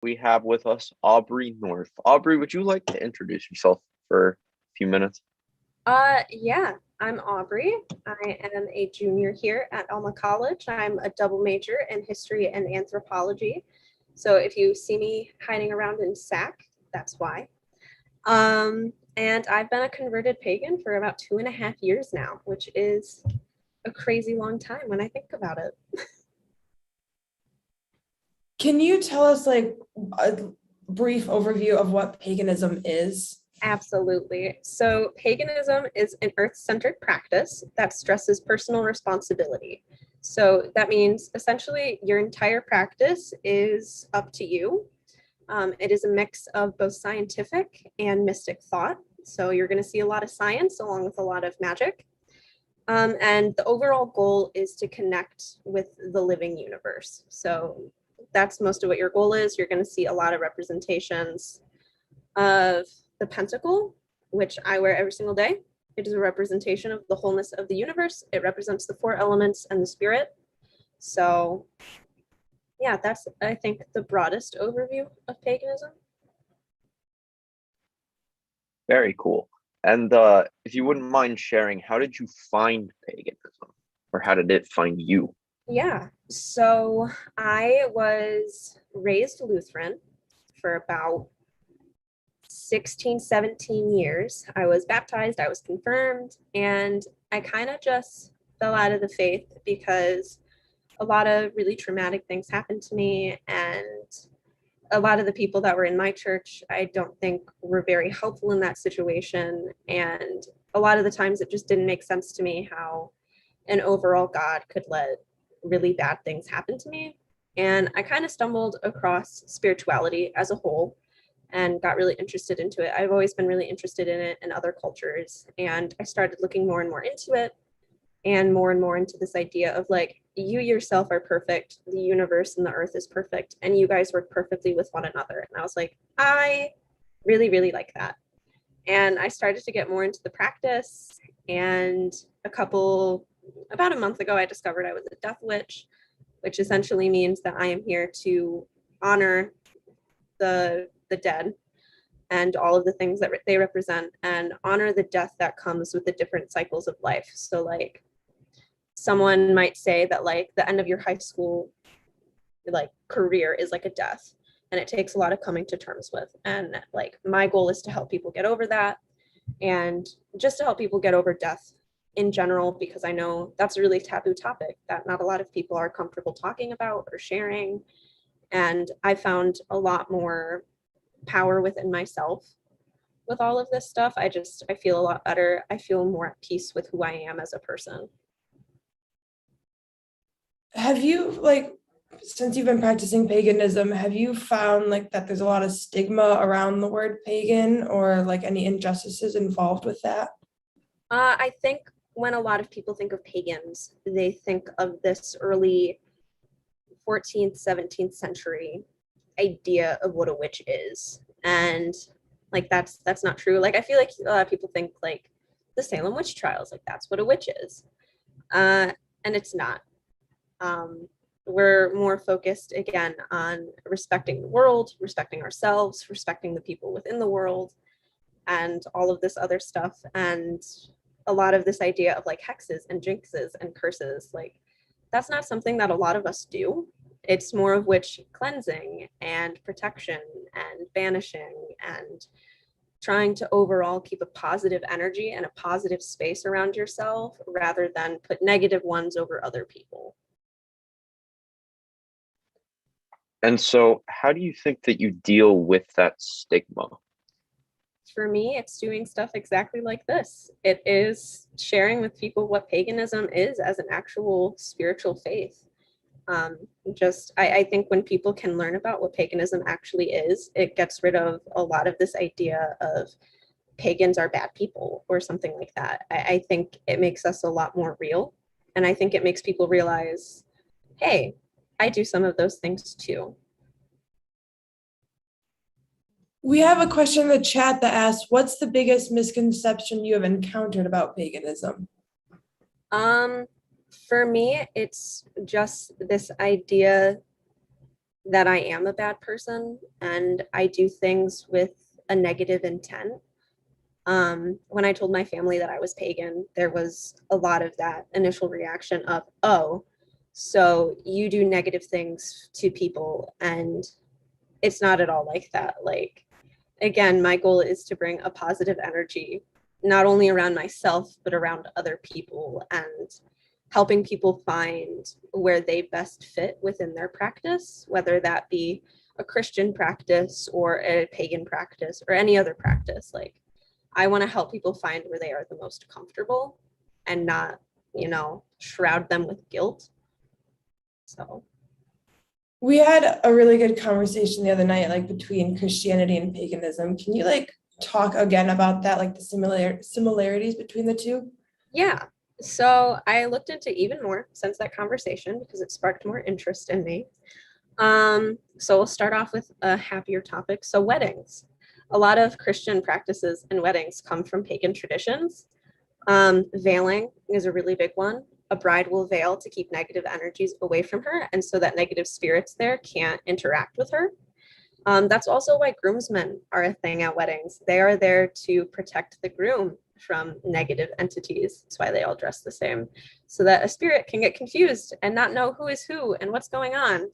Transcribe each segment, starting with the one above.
We have with us Aubrey North. Aubrey, would you like to introduce yourself for a few minutes? Yeah, I'm Aubrey. I am a junior here at Alma College. I'm a double major in history and anthropology. So if you see me hiding around in SAC, that's why. And I've been a converted pagan for about 2.5 years now, which is a crazy long time when I think about it. Can you tell us like a brief overview of what paganism is? Absolutely. So, paganism is an earth centered practice that stresses personal responsibility. So, that means essentially your entire practice is up to you. It is a mix of both scientific and mystic thought. So, you're going to see a lot of science along with a lot of magic. And the overall goal is to connect with the living universe. So, that's most of what your goal is. You're going to see a lot of representations of the pentacle, which I wear every single day. It is a representation of the wholeness of the universe. It represents the four elements and the spirit. So, yeah, that's, I think, the broadest overview of paganism. Very cool. And if you wouldn't mind sharing, how did you find paganism, or how did it find you? Yeah, so I was raised Lutheran for about 16, 17 years. I was baptized, I was confirmed, and I kind of just fell out of the faith because a lot of really traumatic things happened to me. And a lot of the people that were in my church, I don't think were very helpful in that situation. And a lot of the times it just didn't make sense to me how an overall God could let really bad things happen to me. And I kind of stumbled across spirituality as a whole and got really interested into it. I've always been really interested in it in other cultures. And I started looking more and more into it and more into this idea of like, you yourself are perfect, the universe and the earth is perfect, and you guys work perfectly with one another. And I was like, I really like that. And I started to get more into the practice. And about a month ago, I discovered I was a death witch, which essentially means that I am here to honor the dead and all of the things that they represent and honor the death that comes with the different cycles of life. So like someone might say that like the end of your high school like career is like a death, and it takes a lot of coming to terms with. And like my goal is to help people get over that, and just to help people get over death in general, because I know that's a really taboo topic that not a lot of people are comfortable talking about or sharing. And I found a lot more power within myself with all of this stuff. I feel a lot better. I feel more at peace with who I am as a person. Have you like, since you've been practicing paganism, have you found like that there's a lot of stigma around the word pagan or like any injustices involved with that? I think when a lot of people think of pagans, they think of this early 14th, 17th century idea of what a witch is. And like that's not true. Like I feel like a lot of people think like the Salem witch trials, like that's what a witch is. Uh, and it's not. We're more focused again on respecting the world, respecting ourselves, respecting the people within the world, and all of this other stuff. And a lot of this idea of like hexes and jinxes and curses, like that's not something that a lot of us do. It's more of which cleansing and protection and banishing and trying to overall keep a positive energy and a positive space around yourself rather than put negative ones over other people. And so, how do you think that you deal with that stigma? For me, it's doing stuff exactly like this. It is sharing with people what paganism is as an actual spiritual faith. Um, I think when people can learn about what paganism actually is, it gets rid of a lot of this idea of pagans are bad people or something like that. I think it makes us a lot more real. And I think it makes people realize, hey, I do some of those things too. We have a question in the chat that asks, what's the biggest misconception you have encountered about paganism? For me, it's just this idea that I am a bad person and I do things with a negative intent. When I told my family that I was pagan, there was a lot of that initial reaction of, oh, so you do negative things to people, and it's not at all like that. Like, again, my goal is to bring a positive energy, not only around myself, but around other people, and helping people find where they best fit within their practice, whether that be a Christian practice or a pagan practice or any other practice. Like, I want to help people find where they are the most comfortable and not, shroud them with guilt. So, We had a really good conversation the other night, like between Christianity and paganism. Can you like talk again about that, like the similarities between the two? yeah. So I looked into even more since that conversation because it sparked more interest in me. So we'll start off with a happier topic. So weddings. A lot of Christian practices and weddings come from pagan traditions. Veiling is a really big one. A bride will veil to keep negative energies away from her, and so that negative spirits there can't interact with her. That's also why groomsmen are a thing at weddings. They are there to protect the groom from negative entities. That's why they all dress the same, so that a spirit can get confused and not know who is who and what's going on.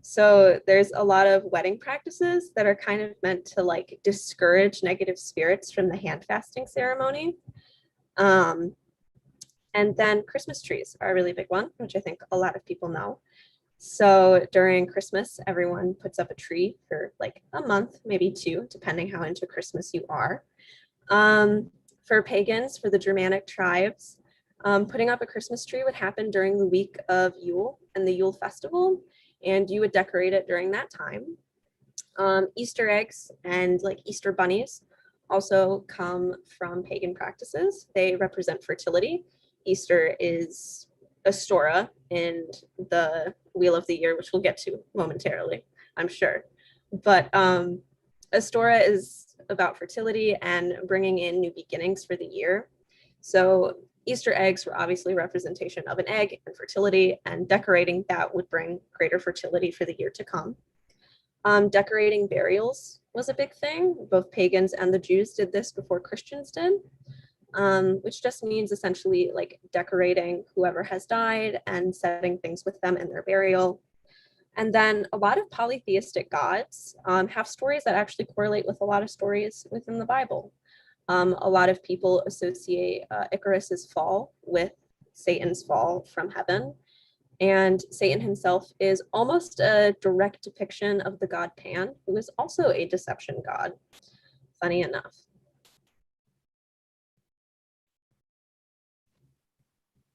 So there's a lot of wedding practices that are kind of meant to like discourage negative spirits from the hand fasting ceremony. Um, and then Christmas trees are a really big one, which I think a lot of people know. So during Christmas, everyone puts up a tree for like a month, maybe two, depending how into Christmas you are. For pagans, for the Germanic tribes, putting up a Christmas tree would happen during the week of Yule and the Yule festival, and you would decorate it during that time. Easter eggs and like Easter bunnies also come from pagan practices. They represent fertility. Easter is Astora in the Wheel of the Year, which we'll get to momentarily, I'm sure. But Astora is about fertility and bringing in new beginnings for the year. So Easter eggs were obviously representation of an egg and fertility, and decorating that would bring greater fertility for the year to come. Decorating burials was a big thing. Both pagans and the Jews did this before Christians did, which just means essentially like decorating whoever has died and setting things with them in their burial. And then a lot of polytheistic gods have stories that actually correlate with a lot of stories within the Bible. A lot of people associate Icarus's fall with Satan's fall from heaven. And Satan himself is almost a direct depiction of the god Pan, who is also a deception god, funny enough.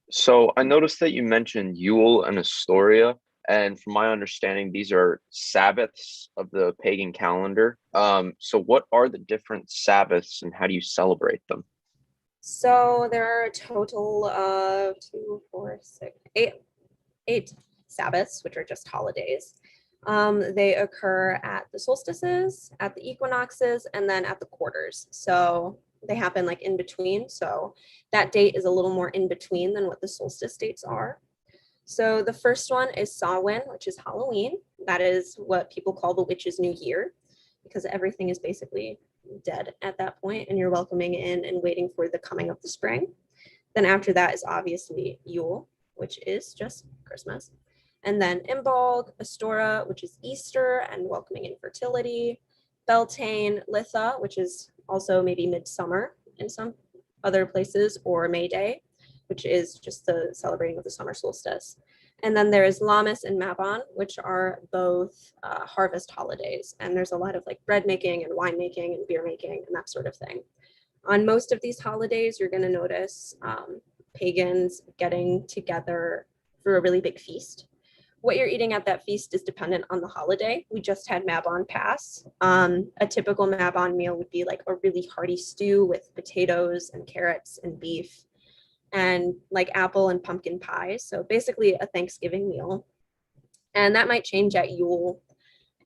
So I noticed that you mentioned Yule and Astoria, and from my understanding, these are Sabbaths of the pagan calendar. So what are the different Sabbaths and how do you celebrate them? So there are a total of 8 Sabbaths, which are just holidays. They occur at the solstices, at the equinoxes, and then at the quarters. So they happen like in between. So that date is a little more in between than what the solstice dates are. So the first one is Samhain, which is Halloween. That is what people call the witch's new year, because everything is basically dead at that point and you're welcoming in and waiting for the coming of the spring. Then after that is obviously Yule, which is just Christmas. And then Imbolg, Astora, which is Easter and welcoming in fertility. Beltane, Litha, which is also maybe midsummer in some other places, or May Day, which is just the celebrating of the summer solstice. And then there is Lammas and Mabon, which are both harvest holidays. And there's a lot of like bread making and wine making and beer making and that sort of thing. On most of these holidays, you're going to notice pagans getting together for a really big feast. What you're eating at that feast is dependent on the holiday. We just had Mabon pass. A typical Mabon meal would be like a really hearty stew with potatoes and carrots and beef and like apple and pumpkin pie. So basically a Thanksgiving meal. And that might change at Yule.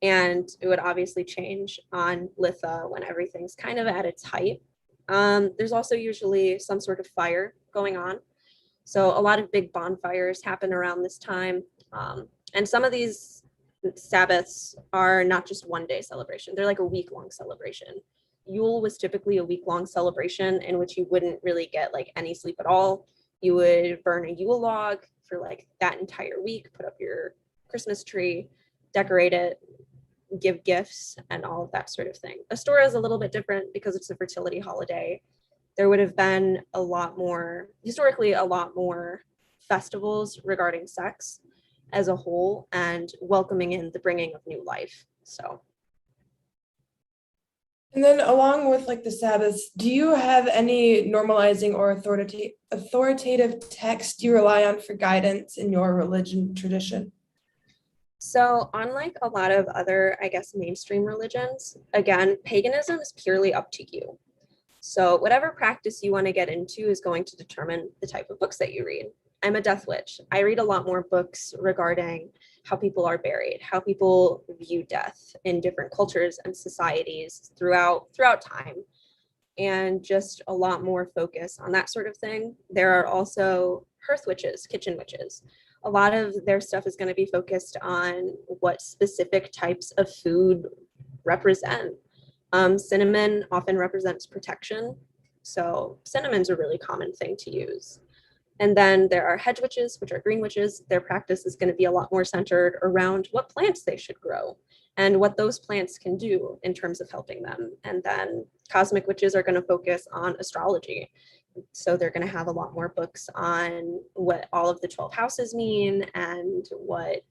And it would obviously change on Litha when everything's kind of at its height. There's also usually some sort of fire going on. So a lot of big bonfires happen around this time. And some of these Sabbaths are not just one day celebration, they're like a week-long celebration. Yule was typically a week-long celebration in which you wouldn't really get like any sleep at all. You would burn a Yule log for like that entire week, put up your Christmas tree, decorate it, give gifts, and all of that sort of thing. Astoria is a little bit different because it's a fertility holiday. There would have been historically, a lot more festivals regarding sex as a whole and welcoming in the bringing of new life. So. And then along with like the Sabbaths, do you have any normalizing or authoritative text you rely on for guidance in your religion tradition? So unlike a lot of other, I guess, mainstream religions, again, paganism is purely up to you. So whatever practice you want to get into is going to determine the type of books that you read. I'm a death witch. I read a lot more books regarding how people are buried, how people view death in different cultures and societies throughout time, and just a lot more focus on that sort of thing. There are also hearth witches, kitchen witches. A lot of their stuff is going to be focused on what specific types of food represent. Cinnamon often represents protection, so cinnamon's a really common thing to use. And then there are hedge witches, which are green witches. Their practice is going to be a lot more centered around what plants they should grow and what those plants can do in terms of helping them. And then cosmic witches are going to focus on astrology. So they're going to have a lot more books on what all of the 12 houses mean and what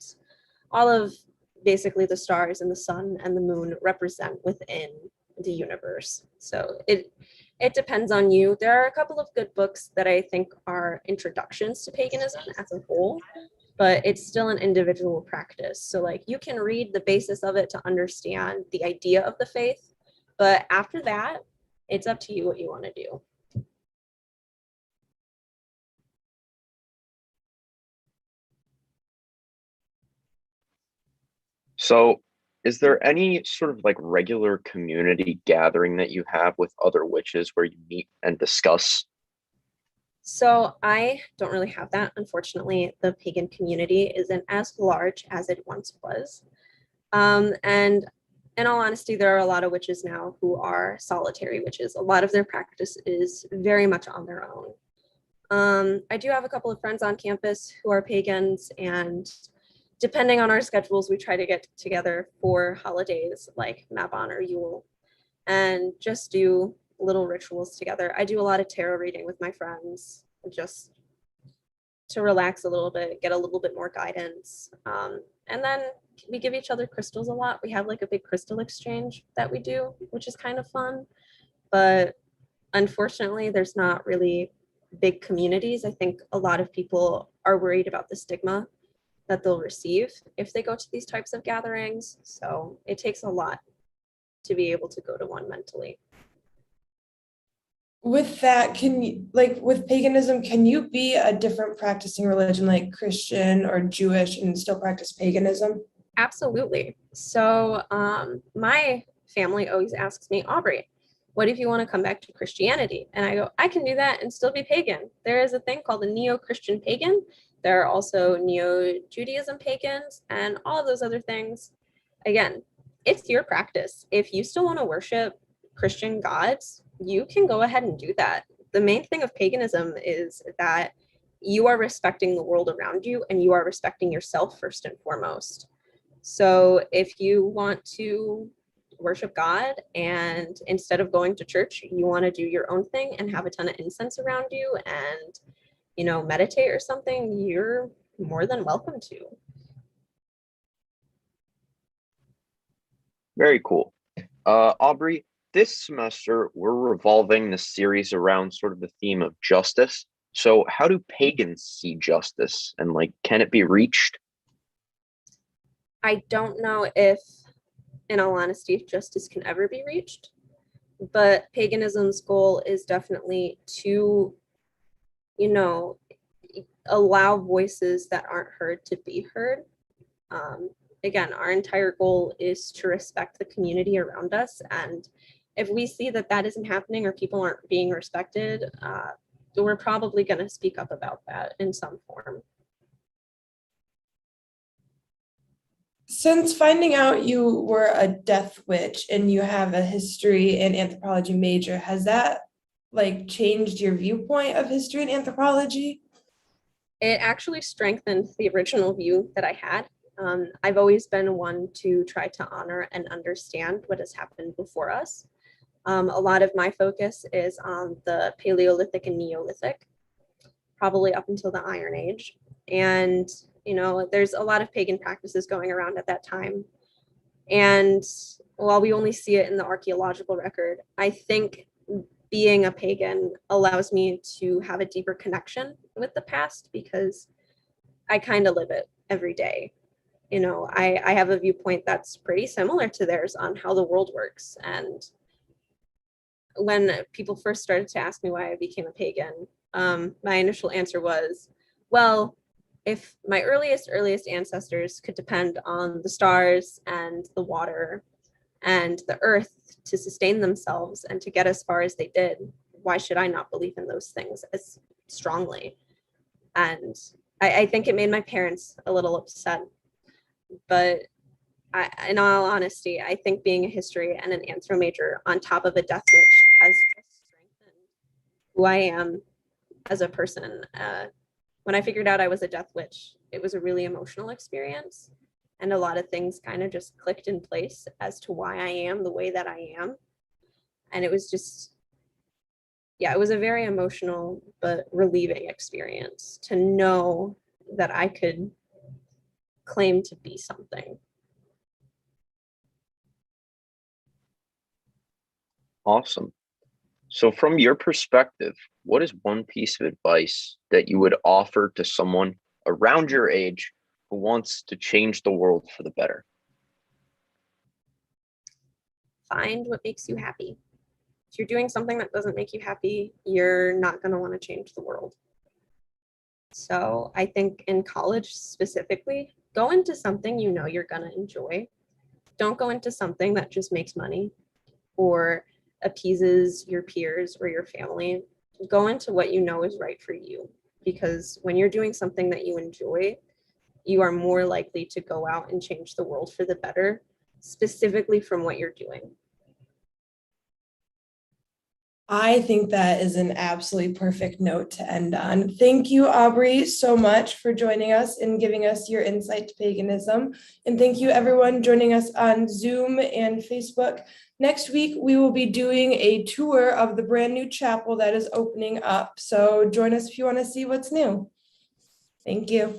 all of basically the stars and the sun and the moon represent within the universe. So it depends on you. There are a couple of good books that I think are introductions to paganism as a whole, but it's still an individual practice. So like you can read the basis of it to understand the idea of the faith, but after that, it's up to you what you want to do. So, is there any sort of like regular community gathering that you have with other witches where you meet and discuss? So I don't really have that. Unfortunately, the pagan community isn't as large as it once was. And in all honesty, there are a lot of witches now who are solitary witches. A lot of their practice is very much on their own. I do have a couple of friends on campus who are pagans, and depending on our schedules, we try to get together for holidays like Mabon or Yule and just do little rituals together. I do a lot of tarot reading with my friends just to relax a little bit, get a little bit more guidance. And then we give each other crystals a lot. We have like a big crystal exchange that we do, which is kind of fun. But unfortunately, there's not really big communities. I think a lot of people are worried about the stigma that they'll receive if they go to these types of gatherings. So it takes a lot to be able to go to one mentally. With that, can you, like with paganism, can you be a different practicing religion like Christian or Jewish and still practice paganism? Absolutely. So my family always asks me, Aubrey, what if you want to come back to Christianity? And I go, I can do that and still be pagan. There is a thing called a neo-Christian pagan. There are also neo-Judaism pagans and all of those other things. Again, it's your practice. If you still want to worship Christian gods, you can go ahead and do that. The main thing of paganism is that you are respecting the world around you and you are respecting yourself first and foremost. So if you want to worship God and instead of going to church, you want to do your own thing and have a ton of incense around you and, you know, meditate or something, you're more than welcome to. Very cool. Aubrey, this semester we're revolving the series around sort of the theme of justice. So, how do pagans see justice, and like, can it be reached? I don't know if, in all honesty, if justice can ever be reached, but paganism's goal is definitely to, you know, allow voices that aren't heard to be heard. Again, our entire goal is to respect the community around us. And if we see that that isn't happening or people aren't being respected, we're probably going to speak up about that in some form. Since finding out you were a death witch and you have a history and anthropology major, has that like changed your viewpoint of history and anthropology? It actually strengthened the original view that I had. I've always been one to try to honor and understand what has happened before us. A lot of my focus is on the Paleolithic and Neolithic, probably up until the Iron Age. And, there's a lot of pagan practices going around at that time. And while we only see it in the archaeological record, I think being a pagan allows me to have a deeper connection with the past because I kind of live it every day. I have a viewpoint that's pretty similar to theirs on how the world works. And when people first started to ask me why I became a pagan, my initial answer was, well, if my earliest ancestors could depend on the stars and the water and the earth to sustain themselves and to get as far as they did, why should I not believe in those things as strongly? And I think it made my parents a little upset. But in all honesty, I think being a history and an anthro major on top of a death witch has just strengthened who I am as a person. When I figured out I was a death witch, it was a really emotional experience. And a lot of things kind of just clicked in place as to why I am the way that I am. And it was just, yeah, it was a very emotional but relieving experience to know that I could claim to be something. Awesome. So, from your perspective, what is one piece of advice that you would offer to someone around your age who wants to change the world for the better? Find what makes you happy. If you're doing something that doesn't make you happy, you're not going to want to change the world. So I think in college specifically, go into something you know you're going to enjoy. Don't go into something that just makes money or appeases your peers or your family. Go into what you know is right for you, because when you're doing something that you enjoy, you are more likely to go out and change the world for the better, specifically from what you're doing. I think that is an absolutely perfect note to end on. Thank you, Aubrey, so much for joining us and giving us your insight to paganism. And thank you, everyone, joining us on Zoom and Facebook. Next week, we will be doing a tour of the brand new chapel that is opening up. So join us if you want to see what's new. Thank you.